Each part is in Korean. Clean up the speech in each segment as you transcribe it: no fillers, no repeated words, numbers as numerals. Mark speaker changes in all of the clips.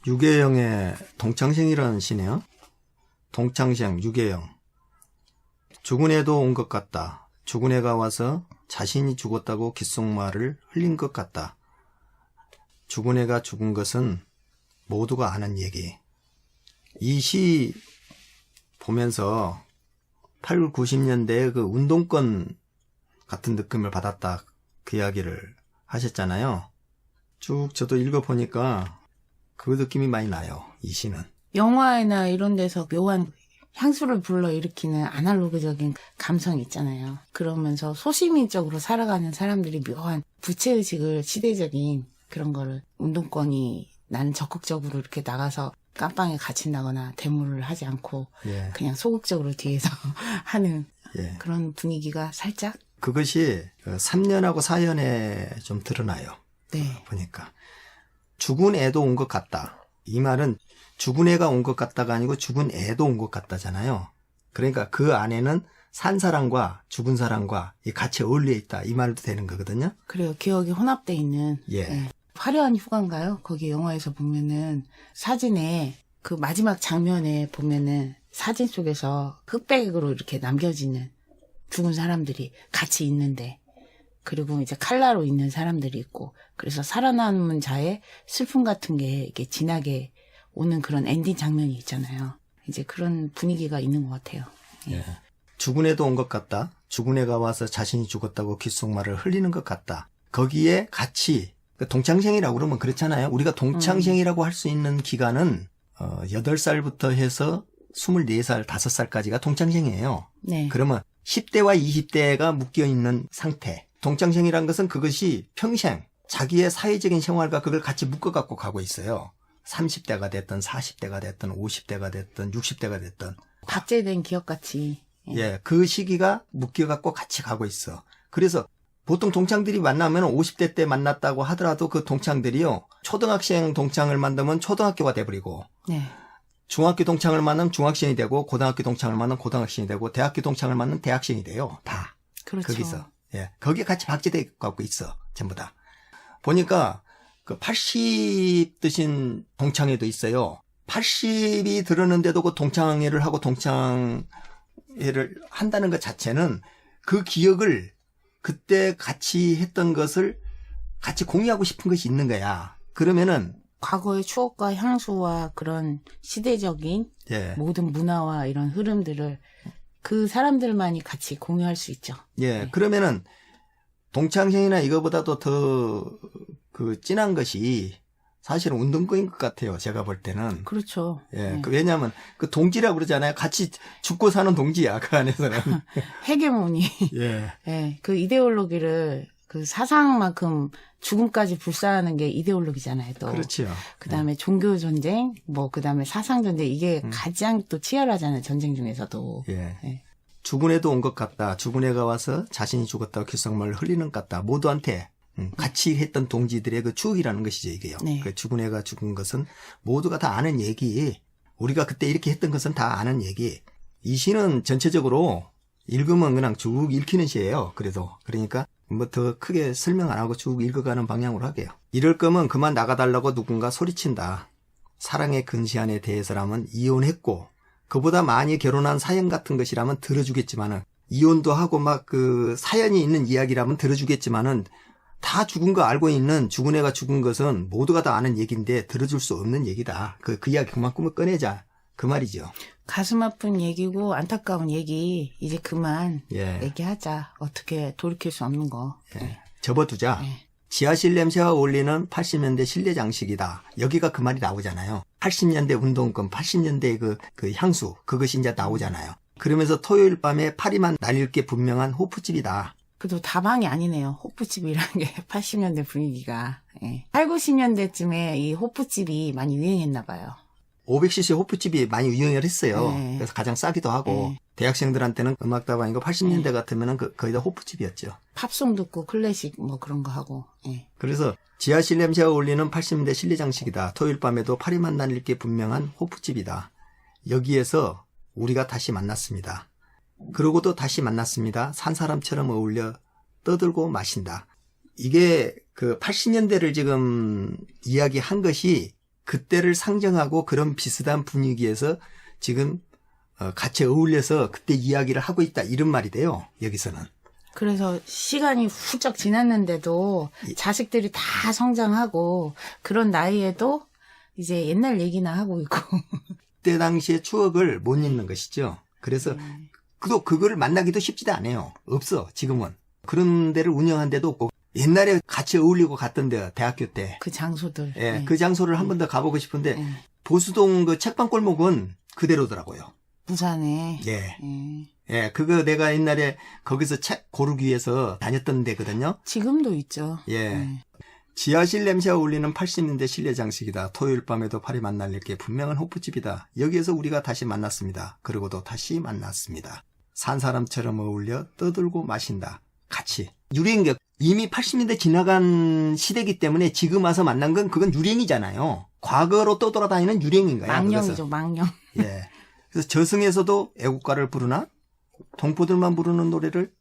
Speaker 1: 유계영의 동창생이라는 시네요. 동창생, 유계영. 죽은 애도 온 것 같다. 죽은 애가 와서 자신이 죽었다고 귓속말을 흘린 것 같다. 죽은 애가 죽은 것은 모두가 아는 얘기. 이 시 보면서 80, 90년대의 그 운동권 같은 느낌을 받았다. 그 이야기를 하셨잖아요. 쭉 저도 읽어보니까 그 느낌이 많이 나요. 이 시는.
Speaker 2: 영화나 이런 데서 묘한 향수를 불러일으키는 아날로그적인 감성이 있잖아요. 그러면서 소시민적으로 살아가는 사람들이 묘한 부채의식을 시대적인 그런 거를 운동권이 나는 적극적으로 이렇게 나가서 깜빵에 갇힌다거나 데모를 하지 않고
Speaker 1: 예.
Speaker 2: 그냥 소극적으로 뒤에서 하는
Speaker 1: 예.
Speaker 2: 그런 분위기가 살짝
Speaker 1: 그것이 3년하고 4년에 좀 드러나요.
Speaker 2: 네.
Speaker 1: 보니까. 죽은 애도 온 것 같다. 이 말은 죽은 애가 온 것 같다가 아니고 죽은 애도 온 것 같다잖아요. 그러니까 그 안에는 산 사람과 죽은 사람과 같이 어울려 있다. 이 말도 되는 거거든요.
Speaker 2: 그래요. 기억이 혼합돼 있는
Speaker 1: 예.
Speaker 2: 네. 화려한 휴가인가요? 거기 영화에서 보면은 사진에 그 마지막 장면에 보면은 사진 속에서 흑백으로 이렇게 남겨지는 죽은 사람들이 같이 있는데 그리고 이제 칼라로 있는 사람들이 있고 그래서 살아남은 자의 슬픔 같은 게 이렇게 진하게 오는 그런 엔딩 장면이 있잖아요. 이제 그런 분위기가 있는 것 같아요.
Speaker 1: 예. 죽은 애도 온 것 같다. 죽은 애가 와서 자신이 죽었다고 귓속말을 흘리는 것 같다. 거기에 같이 동창생이라고 그러면 그렇잖아요. 우리가 동창생이라고 할 수 있는 기간은 8살부터 해서 24살, 5살까지가 동창생이에요.
Speaker 2: 네.
Speaker 1: 그러면 10대와 20대가 묶여있는 상태. 동창생이란 것은 그것이 평생 자기의 사회적인 생활과 그걸 같이 묶어갖고 가고 있어요. 30대가 됐든 40대가 됐든 50대가 됐든 60대가 됐든.
Speaker 2: 박제된 기억같이.
Speaker 1: 예, 그 시기가 묶여갖고 같이 가고 있어. 그래서 보통 동창들이 만나면 50대 때 만났다고 하더라도 그 동창들이요. 초등학생 동창을 만나면 초등학교가 돼버리고
Speaker 2: 네.
Speaker 1: 중학교 동창을 만나면 중학생이 되고 고등학교 동창을 만나면 고등학생이 되고 대학교 동창을 만나면 대학생이 돼요. 다.
Speaker 2: 그렇죠.
Speaker 1: 거기서. 예, 거기에 같이 박제돼 갖고 있어. 전부 다. 보니까 그 80 드신 동창회도 있어요. 80이 들었는데도 그 동창회를 하고 동창회를 한다는 것 자체는 그 기억을 그때 같이 했던 것을 같이 공유하고 싶은 것이 있는 거야. 그러면은
Speaker 2: 과거의 추억과 향수와 그런 시대적인
Speaker 1: 예.
Speaker 2: 모든 문화와 이런 흐름들을 그 사람들만이 같이 공유할 수 있죠.
Speaker 1: 예.
Speaker 2: 네.
Speaker 1: 그러면은 동창생이나 이거보다도 더 그 진한 것이 사실은 운동권인 것 같아요. 제가 볼 때는.
Speaker 2: 그렇죠.
Speaker 1: 예.
Speaker 2: 네.
Speaker 1: 왜냐하면 그 동지라고 그러잖아요. 같이 죽고 사는 동지야. 그 안에서는.
Speaker 2: 헤게모니.
Speaker 1: 예.
Speaker 2: 예. 그 이데올로기를 그 사상만큼 죽음까지 불사하는 게 이데올로기잖아요. 또.
Speaker 1: 그렇죠.
Speaker 2: 그다음에 종교 전쟁, 뭐 그다음에 사상 전쟁 이게 가장 또 치열하잖아요. 전쟁 중에서도.
Speaker 1: 예.
Speaker 2: 예.
Speaker 1: 죽은 애도 온 것 같다. 죽은 애가 와서 자신이 죽었다고 귓속말을 흘리는 것 같다. 모두한테 같이 했던 동지들의 그 추억이라는 것이죠, 이게요.
Speaker 2: 네.
Speaker 1: 그 죽은 애가 죽은 것은 모두가 다 아는 얘기. 우리가 그때 이렇게 했던 것은 다 아는 얘기. 이 시는 전체적으로 읽으면 그냥 쭉 읽히는 시예요. 그래도. 그러니까 뭐 더 크게 설명 안 하고 쭉 읽어가는 방향으로 하게요. 이럴 거면 그만 나가달라고 누군가 소리친다. 사랑의 근시안에 대해서라면 이혼했고 그보다 많이 결혼한 사연 같은 것이라면 들어주겠지만은 이혼도 하고 막 그 사연이 있는 이야기라면 들어주겠지만은 다 죽은 거 알고 있는 죽은 애가 죽은 것은 모두가 다 아는 얘기인데 들어줄 수 없는 얘기다. 그 이야기 그만큼은 꺼내자. 그 말이죠.
Speaker 2: 가슴 아픈 얘기고 안타까운 얘기 이제 그만
Speaker 1: 예.
Speaker 2: 얘기하자. 어떻게 돌이킬 수 없는 거.
Speaker 1: 예. 접어두자.
Speaker 2: 예.
Speaker 1: 지하실 냄새가 어울리는 80년대 실내 장식이다. 여기가 그 말이 나오잖아요. 80년대 운동권, 80년대 그 향수, 그것이 이제 나오잖아요. 그러면서 토요일 밤에 파리만 날릴 게 분명한 호프집이다.
Speaker 2: 그래도 다방이 아니네요. 호프집이라는 게 80년대 분위기가. 예. 8, 90년대쯤에 이 호프집이 많이 유행했나 봐요.
Speaker 1: 500cc 호프집이 많이 유행을 했어요.
Speaker 2: 네.
Speaker 1: 그래서 가장 싸기도 하고
Speaker 2: 네.
Speaker 1: 대학생들한테는 음악다방이고 80년대 같으면은 거의 다 호프집이었죠.
Speaker 2: 팝송 듣고 클래식 뭐 그런 거 하고. 예.
Speaker 1: 그래서 지하실 냄새가 어울리는 80년대 실내 장식이다. 토요일 밤에도 파리만 날릴 게 분명한 호프집이다. 여기에서 우리가 다시 만났습니다. 그러고도 다시 만났습니다. 산 사람처럼 어울려 떠들고 마신다. 이게 그 80년대를 지금 이야기한 것이 그때를 상정하고 그런 비슷한 분위기에서 지금 같이 어울려서 그때 이야기를 하고 있다 이런 말이 돼요. 여기서는.
Speaker 2: 그래서 시간이 훌쩍 지났는데도 자식들이 다 성장하고 그런 나이에도 이제 옛날 얘기나 하고 있고.
Speaker 1: 그때 당시의 추억을 못 잊는 것이죠. 그래서 또 그거를 만나기도 쉽지도 않아요. 없어 지금은. 그런 데를 운영한 데도 없고 옛날에 같이 어울리고 갔던 데가 대학교 때.
Speaker 2: 그 장소들.
Speaker 1: 예,
Speaker 2: 네.
Speaker 1: 그 장소를 한 번 더 가보고 싶은데
Speaker 2: 네.
Speaker 1: 보수동 그 책방골목은 그대로더라고요.
Speaker 2: 부산에.
Speaker 1: 예.
Speaker 2: 네.
Speaker 1: 예, 그거 내가 옛날에 거기서 책 고르기 위해서 다녔던 데거든요.
Speaker 2: 지금도 있죠.
Speaker 1: 예.
Speaker 2: 네.
Speaker 1: 지하실 냄새가 울리는 80년대 실내 장식이다. 토요일 밤에도 파리 만날 게 분명한 호프집이다. 여기에서 우리가 다시 만났습니다. 그리고도 다시 만났습니다. 산 사람처럼 어울려 떠들고 마신다. 같이. 유행이 이미 80년대 지나간 시대이기 때문에 지금 와서 만난 건 그건 유행이잖아요. 과거로 떠돌아다니는 유행인 거야.
Speaker 2: 망령이죠, 망령.
Speaker 1: 예. 그래서 저승에서도 애국가를 부르나? 동포들만 부르는 노래를?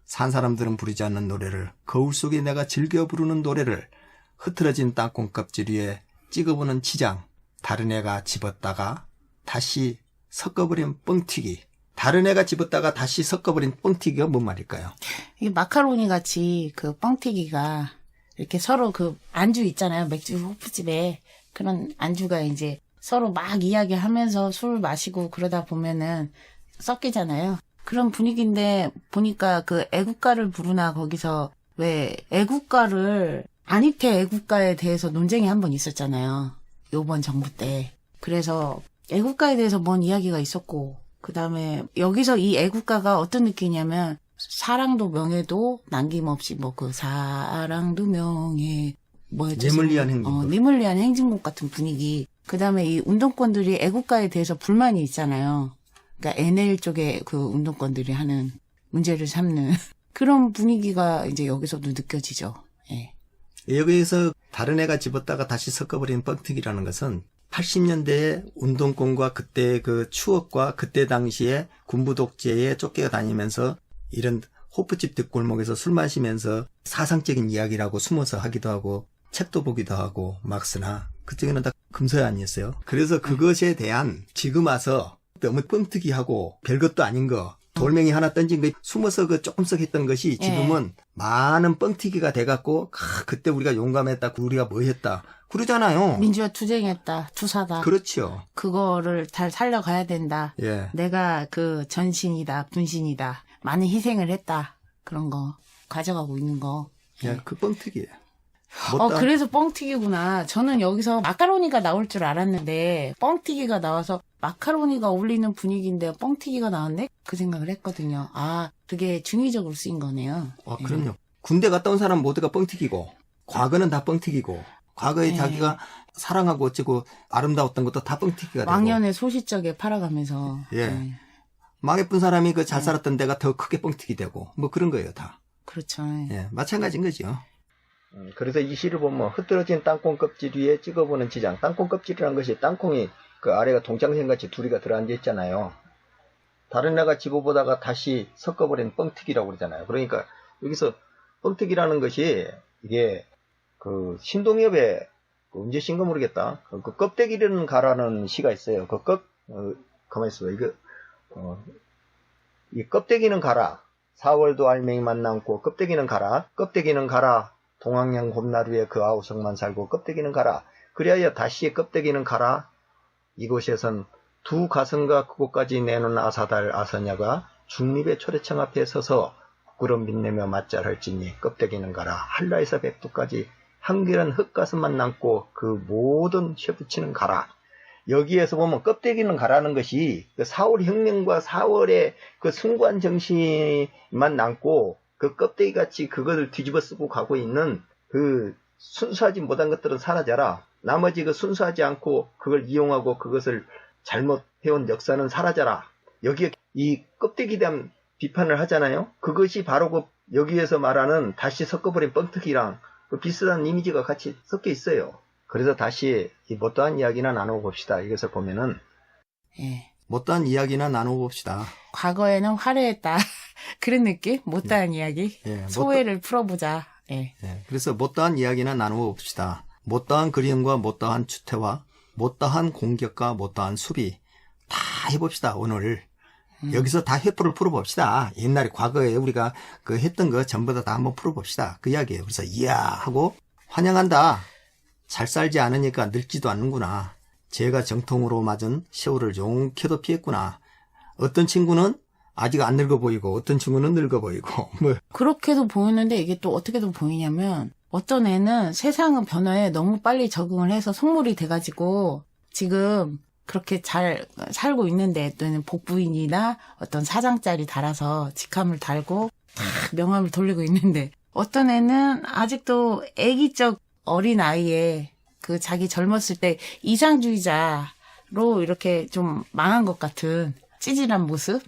Speaker 1: 산 사람들은 부르지 않는 노래를, 거울 속에 내가 즐겨 부르는 노래를, 흐트러진 땅콩 껍질 위에 찍어보는 치장, 다른 애가 집었다가 다시 섞어버린 뻥튀기. 다른 애가 집었다가 다시 섞어버린 뻥튀기가 뭔 말일까요?
Speaker 2: 이게 마카로니 같이 그 뻥튀기가 이렇게 서로 그 안주 있잖아요. 맥주 호프집에 그런 안주가 이제 서로 막 이야기하면서 술 마시고 그러다 보면은 섞이잖아요. 그런 분위기인데 보니까 그 애국가를 부르나 거기서 왜 애국가를 안입태 애국가에 대해서 논쟁이 한 번 있었잖아요. 요번 정부 때. 그래서 애국가에 대해서 뭔 이야기가 있었고 그다음에 여기서 이 애국가가 어떤 느낌이냐면 사랑도 명예도 남김없이 뭐 그 사랑도 명예 뭐였죠?
Speaker 1: 뇌물 위한 행진곡.
Speaker 2: 뇌물 위한 행진곡 같은 분위기. 그다음에 이 운동권들이 애국가에 대해서 불만이 있잖아요. 그러니까 NL 쪽에 그 운동권들이 하는 문제를 삼는 그런 분위기가 이제 여기서도 느껴지죠. 예.
Speaker 1: 여기에서 다른 애가 집었다가 다시 섞어버린 뻥튀기라는 것은 80년대의 운동권과 그때의 그 추억과 그때 당시에 군부 독재에 쫓겨 다니면서 이런 호프집 뒷골목에서 술 마시면서 사상적인 이야기라고 숨어서 하기도 하고 책도 보기도 하고 막스나 그쪽에는 다 금서야 아니었어요. 그래서 그것에 대한 지금 와서 너무 뻥튀기하고 별것도 아닌 거 돌멩이 하나 던진 거 숨어서 그 조금씩 했던 것이 지금은 많은 뻥튀기가 돼갖고 그때 우리가 용감했다 우리가 뭐 했다 그러잖아요.
Speaker 2: 민주화 투쟁했다, 투사다.
Speaker 1: 그렇죠.
Speaker 2: 그거를 잘 살려가야 된다.
Speaker 1: 예.
Speaker 2: 내가 그 전신이다, 분신이다. 많은 희생을 했다. 그런 거 가져가고 있는 거.
Speaker 1: 예, 그 뻥튀기예요.
Speaker 2: 그래서 뻥튀기구나. 저는 여기서 마카로니가 나올 줄 알았는데 뻥튀기가 나와서 마카로니가 어울리는 분위기인데 뻥튀기가 나왔네? 그 생각을 했거든요. 아, 그게 중의적으로 쓰인 거네요.
Speaker 1: 그럼요. 군대 갔다 온 사람 모두가 뻥튀기고 과거는 다 뻥튀기고 과거에 자기가 사랑하고 어쩌고 아름다웠던 것도 다 뻥튀기가 되고
Speaker 2: 왕년의 소시적에 팔아가면서.
Speaker 1: 예. 망해쁜 사람이 그 잘 살았던 데가 더 크게 뻥튀기 되고 뭐 그런 거예요 다.
Speaker 2: 그렇죠.
Speaker 1: 예, 마찬가지인 거죠. 그래서 이 시를 보면 흐트러진 땅콩 껍질 위에 찍어보는 지장. 땅콩 껍질이라는 것이 땅콩이 그 아래가 동창생같이 둘이가 들어앉아 있잖아요. 다른 애가 집어보다가 다시 섞어버린 뻥튀기라고 그러잖아요. 그러니까 여기서 뻥튀기라는 것이 이게 그 신동엽의 언제 신거 모르겠다. 그 껍데기는 가라는 시가 있어요. 가만히 있어. 이 껍데기는 가라. 4월도 알맹이만 남고 껍데기는 가라. 껍데기는 가라. 동학양 봄나루에 그 아우성만 살고 껍데기는 가라. 그리하여 다시 껍데기는 가라. 이곳에선 두 가슴과 그곳까지 내놓은 아사달 아서냐가 중립의 초래청 앞에 서서 부끄럼 빛내며 맞잘할지니 껍데기는 가라. 한라에서 백두까지 한결한 흙가슴만 남고 그 모든 쇠붙이는 가라. 여기에서 보면 껍데기는 가라는 것이 그 4월 혁명과 4월의 그 순관 정신만 남고 그 껍데기 같이 그것을 뒤집어 쓰고 가고 있는 그 순수하지 못한 것들은 사라져라. 나머지 그 순수하지 않고 그걸 이용하고 그것을 잘못해온 역사는 사라져라. 여기에 이 껍데기에 대한 비판을 하잖아요. 그것이 바로 그 여기에서 말하는 다시 섞어버린 뻥튀기랑 그 비슷한 이미지가 같이 섞여 있어요. 그래서 다시 이 못다한 이야기나 나눠봅시다. 이것을 보면은 못다한 이야기나 나눠봅시다.
Speaker 2: 과거에는 화려했다. 그런 느낌? 못다한 이야기? 소외를 풀어보자.
Speaker 1: 그래서 못다한 이야기나 나눠봅시다. 못다한 그림과 못다한 추태와 못다한 공격과 못다한 수비 다 해봅시다. 오늘 여기서 다 회포를 풀어봅시다. 옛날에 과거에 우리가 그 했던 거 전부 다 한번 풀어봅시다. 그 이야기예요. 그래서 이야 하고 환영한다. 잘 살지 않으니까 늙지도 않는구나. 제가 정통으로 맞은 세월을 용케도 피했구나. 어떤 친구는 아직 안 늙어 보이고 어떤 친구는 늙어 보이고 뭐
Speaker 2: 그렇게도 보이는데 이게 또 어떻게도 보이냐면 어떤 애는 세상의 변화에 너무 빨리 적응을 해서 속물이 돼가지고 지금 그렇게 잘 살고 있는데 또는 복부인이나 어떤 사장짜리 달아서 직함을 달고 다 명함을 돌리고 있는데 어떤 애는 아직도 애기적 어린 아이에 그 자기 젊었을 때 이상주의자로 이렇게 좀 망한 것 같은 찌질한 모습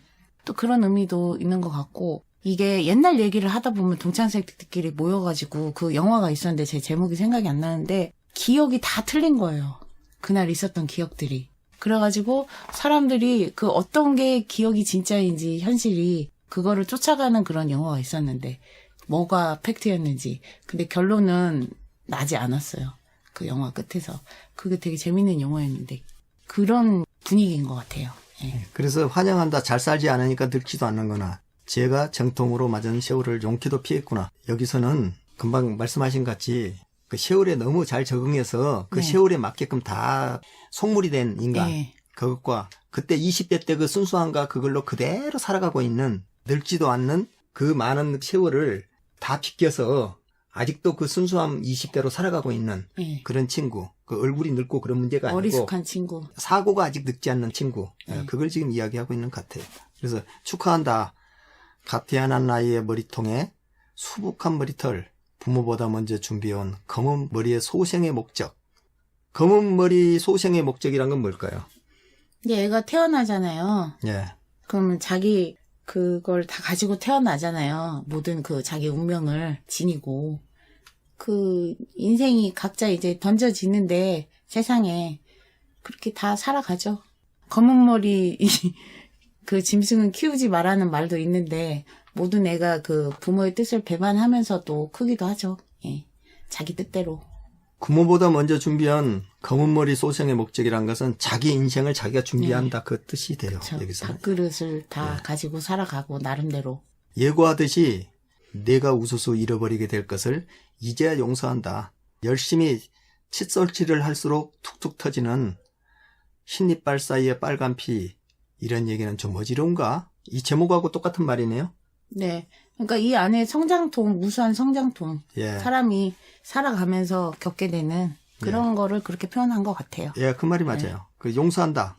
Speaker 2: 또 그런 의미도 있는 것 같고 이게 옛날 얘기를 하다 보면 동창생들끼리 모여가지고 그 영화가 있었는데 제 제목이 생각이 안 나는데 기억이 다 틀린 거예요. 그날 있었던 기억들이. 그래가지고 사람들이 그 어떤 게 기억이 진짜인지 현실이 그거를 쫓아가는 그런 영화가 있었는데 뭐가 팩트였는지 근데 결론은 나지 않았어요. 그 영화 끝에서. 그게 되게 재밌는 영화였는데 그런 분위기인 것 같아요. 예.
Speaker 1: 그래서 환영한다. 잘 살지 않으니까 늙지도 않는구나. 제가 정통으로 맞은 세월을 용케도 피했구나. 여기서는 금방 말씀하신 것 같이 그 세월에 너무 잘 적응해서 그
Speaker 2: 네.
Speaker 1: 세월에 맞게끔 다 속물이 된 인간.
Speaker 2: 네.
Speaker 1: 그것과 그때 20대 때 그 순수함과 그걸로 그대로 살아가고 있는 늙지도 않는 그 많은 세월을 다 비껴서 아직도 그 순수함 20대로 살아가고 있는
Speaker 2: 예.
Speaker 1: 그런 친구. 그 얼굴이 늙고 그런 문제가 아니고
Speaker 2: 어리숙한 친구.
Speaker 1: 사고가 아직 늙지 않는 친구. 그걸 지금 이야기하고 있는 것 같아요. 그래서 축하한다. 갓 태어난 나이의 머리통에 수북한 머리털, 부모보다 먼저 준비해온 검은 머리의 소생의 목적. 검은 머리 소생의 목적이란 건 뭘까요?
Speaker 2: 근데 애가 태어나잖아요.
Speaker 1: 예.
Speaker 2: 그러면 자기 그걸 다 가지고 태어나잖아요. 모든 그 자기 운명을 지니고. 그 인생이 각자 이제 던져지는데 세상에 그렇게 다 살아가죠. 검은 머리 그 짐승은 키우지 말라는 말도 있는데 모든 애가 그 부모의 뜻을 배반하면서도 크기도 하죠. 예. 자기 뜻대로.
Speaker 1: 부모보다 먼저 준비한 검은 머리 소생의 목적이란 것은 자기 인생을 자기가 준비한다. 그 뜻이 돼요.
Speaker 2: 저
Speaker 1: 여기서는.
Speaker 2: 밥그릇을 다 가지고 살아가고 나름대로.
Speaker 1: 예고하듯이 내가 우수수 잃어버리게 될 것을 이제야 용서한다. 열심히 칫솔질을 할수록 툭툭 터지는 흰이빨 사이의 빨간 피. 이런 얘기는 좀 어지러운가? 이 제목하고 똑같은 말이네요.
Speaker 2: 네. 그러니까 이 안에 성장통, 무수한 성장통.
Speaker 1: 예.
Speaker 2: 사람이 살아가면서 겪게 되는 그런 거를 그렇게 표현한 것 같아요.
Speaker 1: 예, 그 말이 맞아요. 그 용서한다.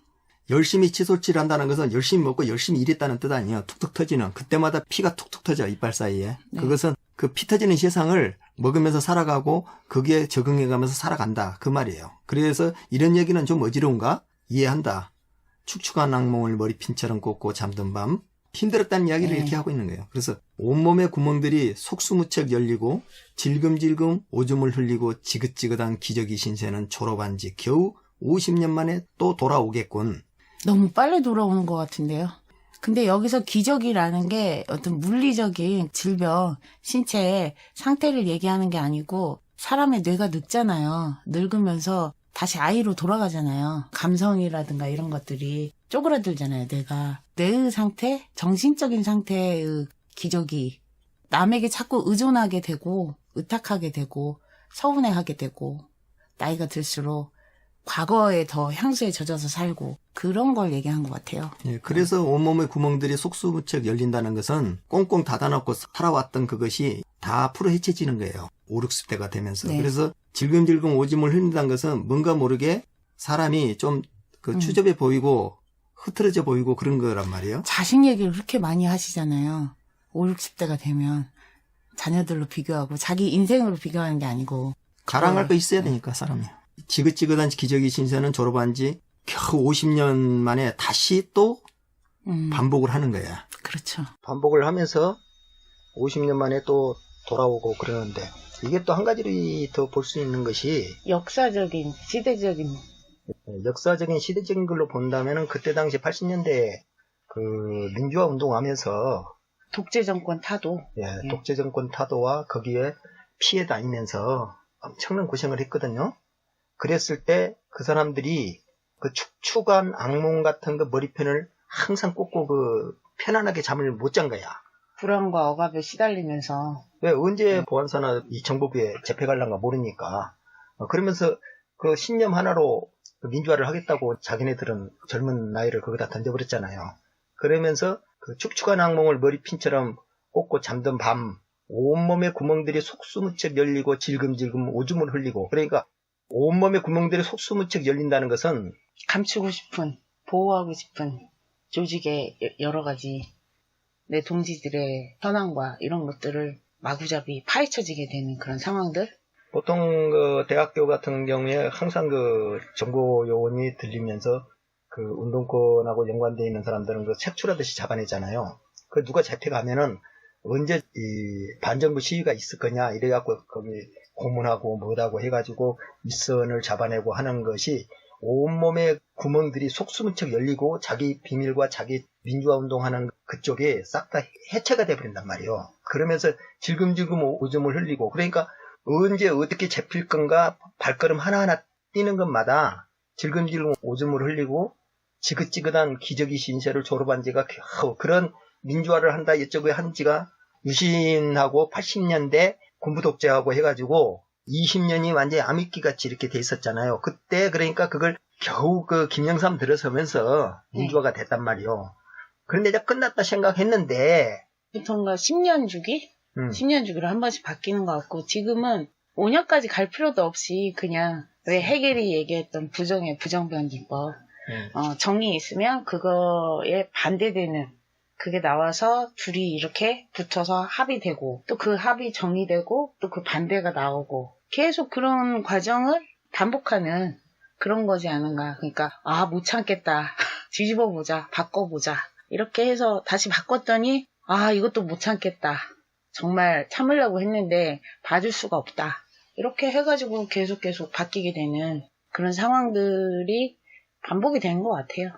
Speaker 1: 열심히 칫솔질 한다는 것은 열심히 먹고 열심히 일했다는 뜻 아니에요. 툭툭 터지는. 그때마다 피가 툭툭 터져, 이빨 사이에.
Speaker 2: 네.
Speaker 1: 그것은 그 피 터지는 세상을 먹으면서 살아가고 거기에 적응해가면서 살아간다. 그 말이에요. 그래서 이런 얘기는 좀 어지러운가? 이해한다. 축축한 악몽을 머리핀처럼 꽂고 잠든 밤. 힘들었다는 이야기를 이렇게 하고 있는 거예요. 그래서 온몸의 구멍들이 속수무책 열리고 질금질금 오줌을 흘리고 지긋지긋한 기저귀 신세는 졸업한 지 겨우 50년 만에 또 돌아오겠군.
Speaker 2: 너무 빨리 돌아오는 것 같은데요. 근데 여기서 기저귀라는 게 어떤 물리적인 질병, 신체의 상태를 얘기하는 게 아니고 사람의 뇌가 늙잖아요. 늙으면서 다시 아이로 돌아가잖아요. 감성이라든가 이런 것들이 쪼그라들잖아요, 뇌가. 뇌의 상태, 정신적인 상태의 기저귀. 남에게 자꾸 의존하게 되고, 의탁하게 되고, 서운해하게 되고, 나이가 들수록 과거에 더 향수에 젖어서 살고, 그런 걸 얘기한 것 같아요.
Speaker 1: 예, 그래서 온몸의 구멍들이 속수무책 열린다는 것은 꽁꽁 닫아놓고 살아왔던 그것이 다 풀어헤쳐지는 거예요. 5, 60대가 되면서.
Speaker 2: 네.
Speaker 1: 그래서 질금질금 오줌을 흘린다는 것은 뭔가 모르게 사람이 좀 그 추접해 보이고 흐트러져 보이고 그런 거란 말이에요.
Speaker 2: 자식 얘기를 그렇게 많이 하시잖아요. 5, 60대가 되면 자녀들로 비교하고 자기 인생으로 비교하는 게 아니고
Speaker 1: 자랑할 거 있어야 되니까 사람이. 지긋지긋한 기저귀 신세는 졸업한 지 겨우 50년 만에 다시 또 반복을 하는 거야.
Speaker 2: 그렇죠.
Speaker 1: 반복을 하면서 50년 만에 또 돌아오고 그러는데 이게 또 한 가지로 더 볼 수 있는 것이
Speaker 2: 역사적인, 시대적인.
Speaker 1: 역사적인 시대적인 걸로 본다면은 그때 당시 80년대에 그 민주화 운동하면서
Speaker 2: 독재 정권 타도.
Speaker 1: 독재 정권 타도와 거기에 피해 다니면서 엄청난 고생을 했거든요. 그랬을 때 그 사람들이 그 축축한 악몽 같은 그 머리편을 항상 꽂고 그 편안하게 잠을 못 잔 거야.
Speaker 2: 불안과 억압에 시달리면서.
Speaker 1: 왜 언제 보안사나 이 정보부에 잡혀갈란가 모르니까. 그러면서 그 신념 하나로 그 민주화를 하겠다고 자기네들은 젊은 나이를 거기다 던져버렸잖아요. 그러면서 그 축축한 악몽을 머리핀처럼 꽂고 잠든 밤 온몸의 구멍들이 속수무책 열리고 질금질금 오줌을 흘리고, 그러니까 온몸의 구멍들이 속수무책 열린다는 것은
Speaker 2: 감추고 싶은, 보호하고 싶은 조직의 여러 가지 내 동지들의 현황과 이런 것들을 마구잡이 파헤쳐지게 되는 그런 상황들.
Speaker 1: 보통 그 대학교 같은 경우에 항상 그 정보 요원이 들리면서 그 운동권하고 연관되어 있는 사람들은 그 색출하듯이 잡아내잖아요. 그 누가 잡혀가면은 언제 이 반정부 시위가 있을 거냐 이래갖고 거기 고문하고 뭐다고 해가지고 윗선을 잡아내고 하는 것이 온몸의 구멍들이 속수무책 열리고 자기 비밀과 자기 민주화 운동하는 그쪽에 싹 다 해체가 돼버린단 말이에요. 그러면서 질금질금 오줌을 흘리고, 그러니까 언제 어떻게 잡힐 건가 발걸음 하나하나 뛰는 것마다 질금질금 오줌을 흘리고 지긋지긋한 기저귀 신세를 졸업한 지가 겨우 그런 민주화를 한다 이쪽에 한 지가 유신하고 80년대 군부 독재하고 해가지고 20년이 완전히 암흑기같이 이렇게 돼 있었잖아요. 그때 그러니까 그걸 겨우 그 김영삼 들어서면서 민주화가 됐단 말이에요. 그런데 이제 끝났다 생각했는데
Speaker 2: 보통가 10년 주기? 10년 주기로 한 번씩 바뀌는 것 같고, 지금은 5년까지 갈 필요도 없이 그냥 왜 해겔이 얘기했던 부정의 부정변기법, 정이 있으면 그거에 반대되는 그게 나와서 둘이 이렇게 붙어서 합의되고, 또 그 합의 정의되고, 또 그 반대가 나오고, 계속 그런 과정을 반복하는 그런 거지 않은가. 그러니까 못 참겠다, 뒤집어보자, 바꿔보자, 이렇게 해서 다시 바꿨더니 이것도 못 참겠다, 정말 참으려고 했는데 봐줄 수가 없다, 이렇게 해가지고 계속 바뀌게 되는 그런 상황들이 반복이 되는 것 같아요.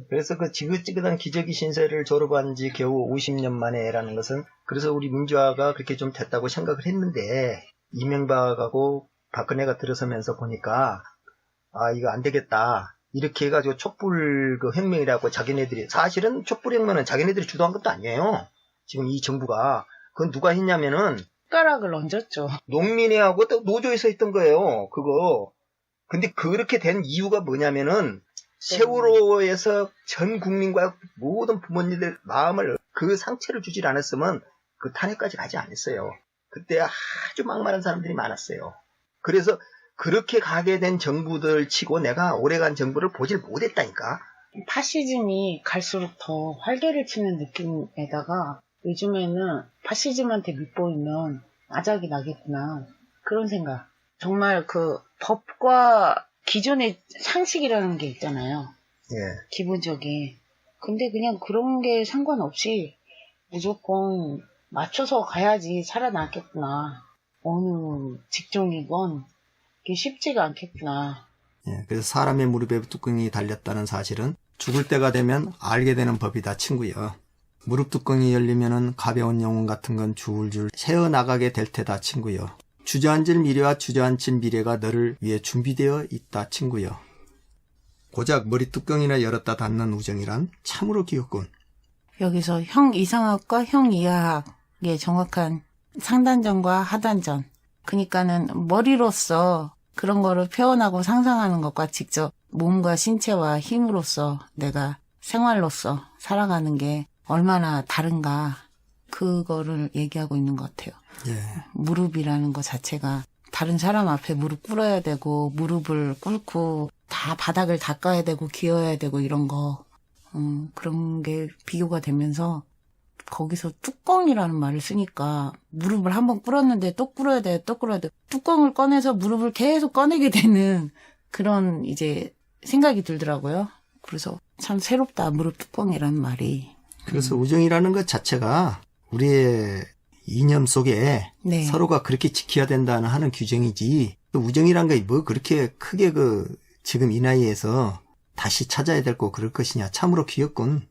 Speaker 1: 그래서 그 지긋지긋한 기저귀 신세를 졸업한 지 겨우 50년 만에라는 것은, 그래서 우리 민주화가 그렇게 좀 됐다고 생각을 했는데, 이명박하고 박근혜가 들어서면서 보니까 이거 안 되겠다 이렇게 해가지고 촛불 그 혁명이라고 자기네들이, 사실은 촛불 혁명은 자기네들이 주도한 것도 아니에요. 지금 이 정부가. 그건 누가 했냐면은
Speaker 2: 숟가락을 얹었죠.
Speaker 1: 농민회하고 또 노조에서 했던 거예요, 그거. 근데 그렇게 된 이유가 뭐냐면은 세월호에서 전 국민과 모든 부모님들 마음을 그 상처를 주질 않았으면 그 탄핵까지 가지 않았어요. 그때 아주 막말한 사람들이 많았어요. 그래서 그렇게 가게 된 정부들 치고 내가 오래간 정부를 보질 못했다니까.
Speaker 2: 파시즘이 갈수록 더 활개를 치는 느낌에다가 요즘에는 파시즘한테 밑보이면 아작이 나겠구나, 그런 생각. 정말 그 법과 기존의 상식이라는 게 있잖아요.
Speaker 1: 예.
Speaker 2: 기본적인. 근데 그냥 그런 게 상관없이 무조건 맞춰서 가야지 살아남겠구나. 어느 직종이건 그게 쉽지가 않겠구나.
Speaker 1: 예, 그래서 사람의 무릎에 뚜껑이 달렸다는 사실은 죽을 때가 되면 알게 되는 법이다, 친구요. 무릎 뚜껑이 열리면은 가벼운 영혼 같은 건 줄줄 새어나가게 될 테다, 친구요. 주저앉을 미래와 주저앉힐 미래가 너를 위해 준비되어 있다, 친구요. 고작 머리 뚜껑이나 열었다 닫는 우정이란 참으로 귀엽군.
Speaker 2: 여기서 형 이상학과 형 이하학의 정확한 상단전과 하단전. 그러니까는 머리로서 그런 거를 표현하고 상상하는 것과 직접 몸과 신체와 힘으로써 내가 생활로서 살아가는 게 얼마나 다른가, 그거를 얘기하고 있는 것 같아요.
Speaker 1: 예.
Speaker 2: 무릎이라는 것 자체가 다른 사람 앞에 무릎 꿇어야 되고 무릎을 꿇고 다 바닥을 닦아야 되고 기어야 되고 이런 거, 그런 게 비교가 되면서 거기서 뚜껑이라는 말을 쓰니까 무릎을 한번 꿇었는데 또 꿇어야 돼, 또 꿇어야 돼. 뚜껑을 꺼내서 무릎을 계속 꺼내게 되는 그런 이제 생각이 들더라고요. 그래서 참 새롭다, 무릎 뚜껑이라는 말이.
Speaker 1: 그래서 우정이라는 것 자체가 우리의 이념 속에
Speaker 2: 네.
Speaker 1: 서로가 그렇게 지켜야 된다는 하는 규정이지, 우정이란 게 뭐 그렇게 크게 지금 이 나이에서 다시 찾아야 될 거 그럴 것이냐. 참으로 귀엽군.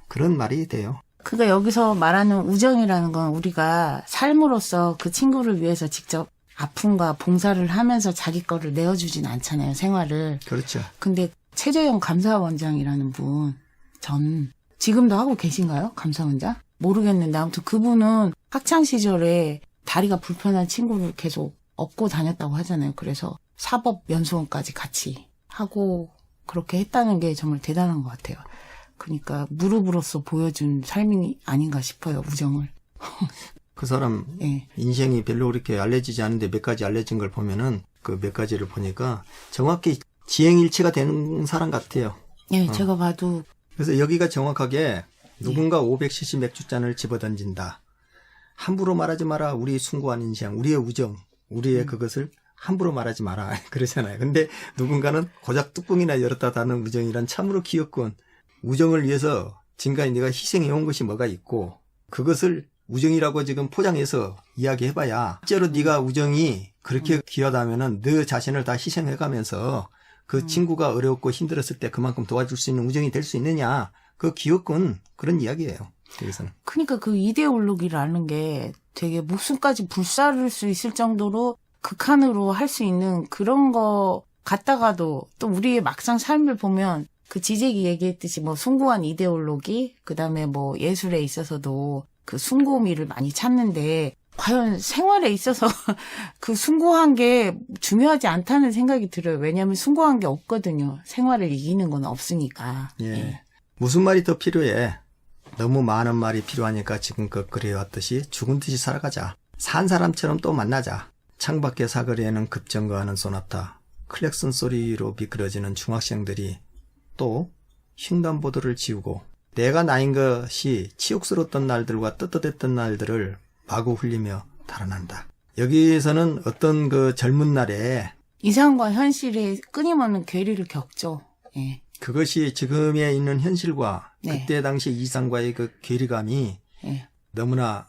Speaker 1: 그런 말이 돼요.
Speaker 2: 그러니까 여기서 말하는 우정이라는 건 우리가 삶으로서 그 친구를 위해서 직접 아픔과 봉사를 하면서 자기 거를 내어주진 않잖아요, 생활을.
Speaker 1: 그렇죠.
Speaker 2: 근데 최재형 감사원장이라는 분, 지금도 하고 계신가요? 감사원장? 모르겠는데 아무튼 그분은 학창시절에 다리가 불편한 친구를 계속 업고 다녔다고 하잖아요. 그래서 사법연수원까지 같이 하고 그렇게 했다는 게 정말 대단한 것 같아요. 그러니까 무릎으로서 보여준 삶이 아닌가 싶어요, 우정을.
Speaker 1: 그 사람
Speaker 2: 예.
Speaker 1: 인생이 별로 그렇게 알려지지 않은데 몇 가지 알려진 걸 보면은 그 몇 가지를 보니까 정확히 지행일치가 되는 사람 같아요.
Speaker 2: 예, 제가 봐도
Speaker 1: 그래서 여기가 정확하게 누군가 500cc 맥주잔을 집어던진다. 함부로 말하지 마라. 우리 숭고한 인생, 우리의 우정, 우리의 그것을 함부로 말하지 마라. 그러잖아요. 근데 누군가는 고작 뚜껑이나 열었다 닫는 우정이란 참으로 귀엽군. 우정을 위해서 지금까지 네가 희생해온 것이 뭐가 있고 그것을 우정이라고 지금 포장해서 이야기해봐야 실제로 네가 우정이 그렇게 귀하다면은 너 자신을 다 희생해가면서 그 친구가 어렵고 힘들었을 때 그만큼 도와줄 수 있는 우정이 될 수 있느냐. 그 귀엽군. 그런 이야기예요. 여기서는.
Speaker 2: 그러니까 그 이데올로기라는 게 되게 목숨까지 불사를 수 있을 정도로 극한으로 할 수 있는 그런 거 같다가도 또 우리의 막상 삶을 보면 그 지재기 얘기했듯이 뭐 숭고한 이데올로기, 그다음에 뭐 예술에 있어서도 그 숭고미를 많이 찾는데 과연 생활에 있어서 그 숭고한 게 중요하지 않다는 생각이 들어요. 왜냐하면 숭고한 게 없거든요. 생활을 이기는 건 없으니까.
Speaker 1: 예.
Speaker 2: 예.
Speaker 1: 무슨 말이 더 필요해? 너무 많은 말이 필요하니까 지금껏 그래왔듯이 죽은 듯이 살아가자. 산 사람처럼 또 만나자. 창밖의 사거리에는 급정거하는 소나타, 클렉슨 소리로 미끄러지는 중학생들이 또 횡단보도를 지우고 내가 나인 것이 치욕스러웠던 날들과 떳떳했던 날들을 마구 흘리며 달아난다. 여기에서는 어떤 그 젊은 날에
Speaker 2: 이상과 현실에 끊임없는 괴리를 겪죠. 예.
Speaker 1: 그것이 지금에 있는 현실과
Speaker 2: 네.
Speaker 1: 그때 당시 이상과의 그 괴리감이
Speaker 2: 예.
Speaker 1: 너무나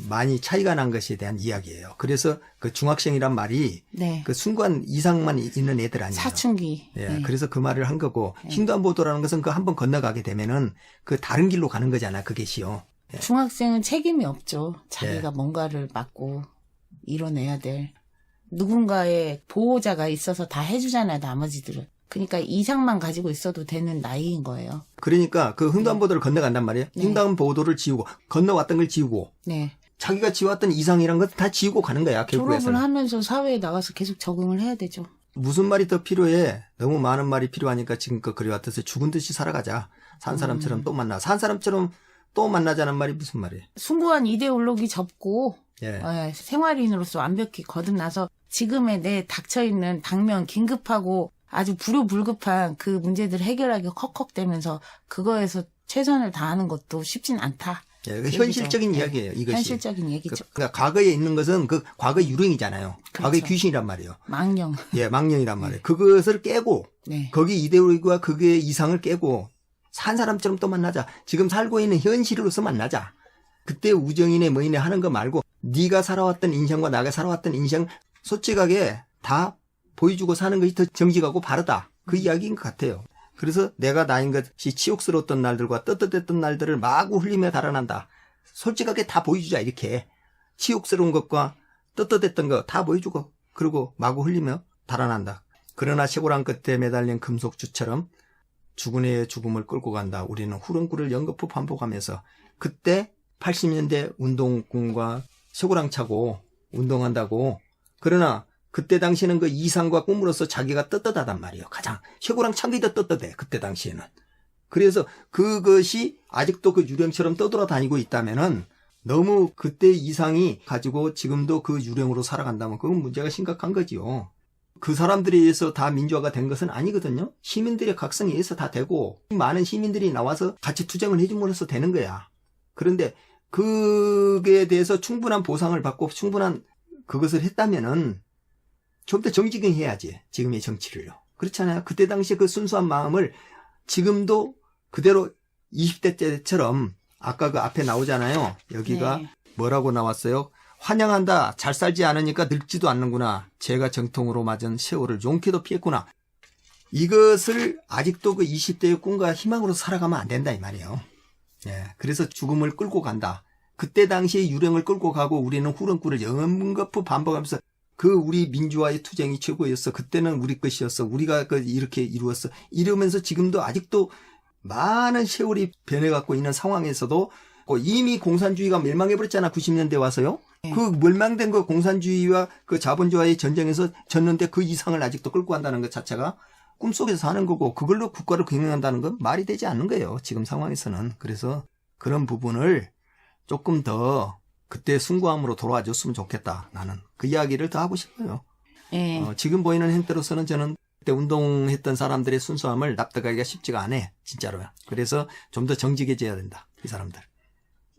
Speaker 1: 많이 차이가 난 것에 대한 이야기예요. 그래서 그 중학생이란 말이
Speaker 2: 네.
Speaker 1: 그 순간 이상만 있는 애들 아니에요.
Speaker 2: 사춘기.
Speaker 1: 예,
Speaker 2: 예.
Speaker 1: 그래서 그 말을 한 거고 횡단보도라는 것은 그 한번 건너가게 되면은 그 다른 길로 가는 거잖아. 그게시요. 예.
Speaker 2: 중학생은 책임이 없죠. 자기가 뭔가를 맡고 이뤄내야 될 누군가의 보호자가 있어서 다 해주잖아요. 나머지들은. 그러니까 이상만 가지고 있어도 되는 나이인 거예요.
Speaker 1: 그러니까 그 횡단보도를 건너간단 말이에요.
Speaker 2: 네.
Speaker 1: 횡단보도를 지우고 건너왔던 걸 지우고
Speaker 2: 네.
Speaker 1: 자기가 지웠던 이상이란 건 다 지우고 가는 거야.
Speaker 2: 졸업을
Speaker 1: 결국에서는.
Speaker 2: 하면서 사회에 나가서 계속 적응을 해야 되죠.
Speaker 1: 무슨 말이 더 필요해? 너무 많은 말이 필요하니까 지금껏 그래왔듯이 죽은 듯이 살아가자. 산 사람처럼 또 만나. 산 사람처럼 또 만나자는 말이 무슨 말이에요?
Speaker 2: 숭고한 이데올로기 접고
Speaker 1: 예.
Speaker 2: 생활인으로서 완벽히 거듭나서 지금의 내 닥쳐있는 당면 긴급하고 아주 불효불급한 그 문제들을 해결하기 컥컥대면서 그거에서 최선을 다하는 것도 쉽진 않다.
Speaker 1: 예, 그 현실적인 이야기예요. 이것이.
Speaker 2: 현실적인 얘기죠.
Speaker 1: 그러니까 과거에 있는 것은 그 과거 유령이잖아요.
Speaker 2: 그렇죠.
Speaker 1: 과거의 귀신이란 말이에요.
Speaker 2: 망령.
Speaker 1: 예, 망령이란 말이에요. 그것을 깨고
Speaker 2: 네.
Speaker 1: 거기 이데올로기와 그게 이상을 깨고 산 사람처럼 또 만나자. 지금 살고 있는 현실로서 만나자. 그때 우정이네 뭐이네 하는 거 말고 네가 살아왔던 인생과 나가 살아왔던 인생 솔직하게 다 보여주고 사는 것이 더 정직하고 바르다. 그 이야기인 것 같아요. 그래서 내가 나인 것이 치욕스러웠던 날들과 떳떳했던 날들을 마구 흘리며 달아난다. 솔직하게 다 보여주자 이렇게. 치욕스러운 것과 떳떳했던 거 다 보여주고 그리고 마구 흘리며 달아난다. 그러나 쇠고랑 끝에 매달린 금속주처럼 죽은 애의 죽음을 끌고 간다. 우리는 후렴구를 연거푸 반복하면서 그때 80년대 운동꾼과 쇠고랑 차고 운동한다고. 그러나 그때 당시에는 그 이상과 꿈으로서 자기가 떳떳하단 말이에요. 가장 쇠고랑 찬 게 더 떳떳해. 그때 당시에는. 그래서 그것이 아직도 그 유령처럼 떠돌아다니고 있다면은 너무 그때 이상이 가지고 지금도 그 유령으로 살아간다면 그건 문제가 심각한 거지요. 그 사람들에 의해서 다 민주화가 된 것은 아니거든요. 시민들의 각성에 의해서 다 되고 많은 시민들이 나와서 같이 투쟁을 해줌으로써 되는 거야. 그런데 그게 대해서 충분한 보상을 받고 충분한 그것을 했다면은 좀 더 정직하게 해야지. 지금의 정치를요. 그렇잖아요. 그때 당시에 그 순수한 마음을 지금도 그대로 20대 때처럼 아까 그 앞에 나오잖아요. 여기가
Speaker 2: 네.
Speaker 1: 뭐라고 나왔어요? 환영한다. 잘 살지 않으니까 늙지도 않는구나. 제가 정통으로 맞은 세월을 용케도 피했구나. 이것을 아직도 그 20대의 꿈과 희망으로 살아가면 안 된다 이 말이에요. 예, 그래서 죽음을 끌고 간다. 그때 당시에 유령을 끌고 가고 우리는 후렴구를 연거푸 반복하면서 그 우리 민주화의 투쟁이 최고였어. 그때는 우리 것이었어. 우리가 이렇게 이루었어. 이러면서 지금도 아직도 많은 세월이 변해갖고 있는 상황에서도 이미 공산주의가 멸망해버렸잖아. 90년대 와서요.
Speaker 2: 네.
Speaker 1: 그 멸망된 그 공산주의와 그 자본주의의 전쟁에서 졌는데 그 이상을 아직도 끌고 간다는 것 자체가 꿈속에서 사는 거고 그걸로 국가를 경영한다는 건 말이 되지 않는 거예요. 지금 상황에서는. 그래서 그런 부분을 조금 더 그때 순고함으로 돌아와 줬으면 좋겠다. 나는 그 이야기를 더 하고 싶어요.
Speaker 2: 예.
Speaker 1: 지금 보이는 행태로서는 저는 그때 운동했던 사람들의 순수함을 납득하기가 쉽지가 않아. 진짜로요. 그래서 좀 더 정직해져야 된다. 이 사람들.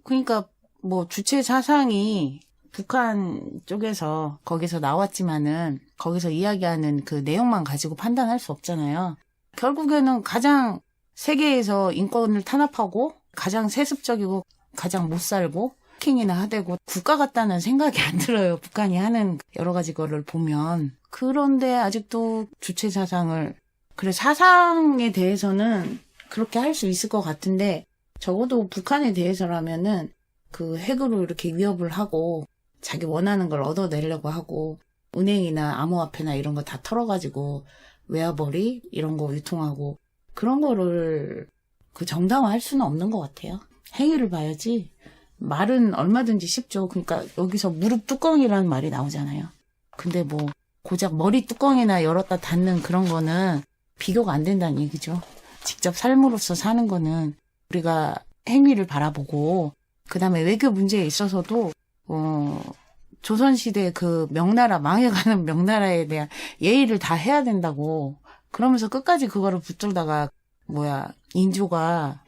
Speaker 2: 그러니까 뭐 주체 사상이 북한 쪽에서 거기서 나왔지만은 거기서 이야기하는 그 내용만 가지고 판단할 수 없잖아요. 결국에는 가장 세계에서 인권을 탄압하고 가장 세습적이고 가장 못 살고 해킹이나 하대고 국가 같다는 생각이 안 들어요. 북한이 하는 여러 가지 거를 보면. 그런데 아직도 주체 사상을 그래 사상에 대해서는 그렇게 할 수 있을 것 같은데 적어도 북한에 대해서라면은 그 핵으로 이렇게 위협을 하고 자기 원하는 걸 얻어내려고 하고 은행이나 암호화폐나 이런 거 다 털어가지고 웨어버리 이런 거 유통하고 그런 거를 그 정당화할 수는 없는 것 같아요. 행위를 봐야지. 말은 얼마든지 쉽죠. 그러니까 여기서 무릎 뚜껑이라는 말이 나오잖아요. 근데 뭐 고작 머리 뚜껑이나 열었다 닫는 그런 거는 비교가 안 된다는 얘기죠. 직접 삶으로서 사는 거는 우리가 행위를 바라보고 그다음에 외교 문제에 있어서도 조선시대 그 명나라 망해가는 명나라에 대한 예의를 다 해야 된다고 그러면서 끝까지 그거를 붙들다가 인조가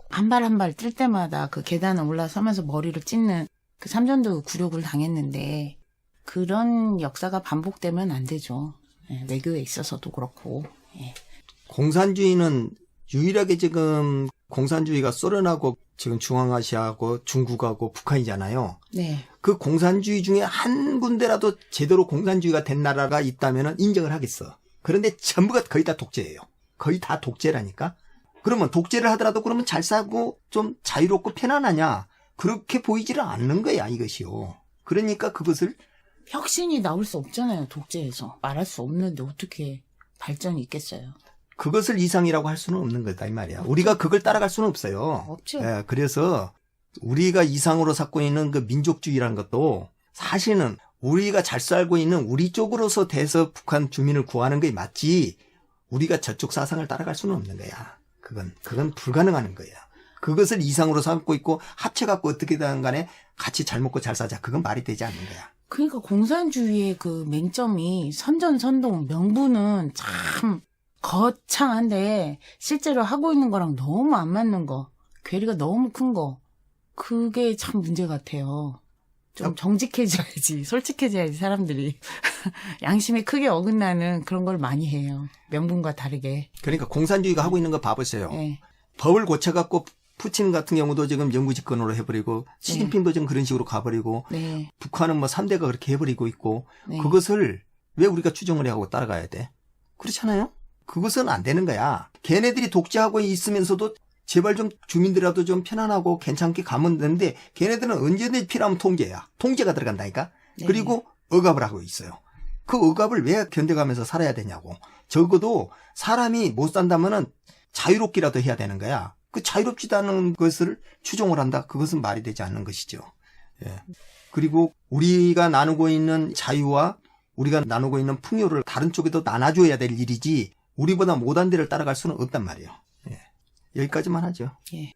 Speaker 2: 한 발 한 발 뛸 때마다 그 계단을 올라서면서 머리를 찢는 그 삼전도 굴욕을 당했는데 그런 역사가 반복되면 안 되죠. 예, 외교에 있어서도 그렇고. 예.
Speaker 1: 공산주의는 유일하게 지금 공산주의가 소련하고 지금 중앙아시아하고 중국하고 북한이잖아요.
Speaker 2: 네.
Speaker 1: 그 공산주의 중에 한 군데라도 제대로 공산주의가 된 나라가 있다면 인정을 하겠어. 그런데 전부가 거의 다 독재예요. 거의 다 독재라니까. 그러면 독재를 하더라도 그러면 잘 살고 좀 자유롭고 편안하냐? 그렇게 보이지를 않는 거야, 이것이요. 그러니까 그것을
Speaker 2: 혁신이 나올 수 없잖아요. 독재에서. 말할 수 없는데 어떻게 발전이 있겠어요.
Speaker 1: 그것을 이상이라고 할 수는 없는 거다, 이 말이야. 우리가 그걸 따라갈 수는 없어요.
Speaker 2: 없죠.
Speaker 1: 예, 그래서 우리가 이상으로 삼고 있는 그 민족주의라는 것도 사실은 우리가 잘 살고 있는 우리 쪽으로서 돼서 북한 주민을 구하는 게 맞지 우리가 저쪽 사상을 따라갈 수는 없는 거야. 그건 불가능한 거야. 그것을 이상으로 삼고 있고 합쳐갖고 어떻게든 간에 같이 잘 먹고 잘 사자. 그건 말이 되지 않는 거야.
Speaker 2: 그러니까 공산주의의 그 맹점이 선전선동 명분은 참 거창한데 실제로 하고 있는 거랑 너무 안 맞는 거, 괴리가 너무 큰 거, 그게 참 문제 같아요. 좀 정직해져야지, 솔직해져야지 사람들이. 양심에 크게 어긋나는 그런 걸 많이 해요. 명분과 다르게.
Speaker 1: 그러니까 공산주의가 하고 있는 거 봐보세요.
Speaker 2: 네.
Speaker 1: 법을 고쳐갖고 푸틴 같은 경우도 지금 영구 집권으로 해버리고 시진핑도 지금 그런 식으로 가버리고
Speaker 2: 네.
Speaker 1: 북한은 뭐 3대가 그렇게 해버리고 있고
Speaker 2: 네.
Speaker 1: 그것을 왜 우리가 추종을 하고 따라가야 돼? 그렇잖아요? 그것은 안 되는 거야. 걔네들이 독재하고 있으면서도 제발 좀 주민들이라도 좀 편안하고 괜찮게 가면 되는데 걔네들은 언제든지 필요하면 통제야. 통제가 들어간다니까.
Speaker 2: 네.
Speaker 1: 그리고 억압을 하고 있어요. 그 억압을 왜 견뎌가면서 살아야 되냐고. 적어도 사람이 못 산다면은 자유롭기라도 해야 되는 거야. 그 자유롭지도 않은 것을 추종을 한다. 그것은 말이 되지 않는 것이죠. 예. 그리고 우리가 나누고 있는 자유와 우리가 나누고 있는 풍요를 다른 쪽에도 나눠줘야 될 일이지 우리보다 못한 데를 따라갈 수는 없단 말이에요. 예. 여기까지만 하죠.
Speaker 2: 예.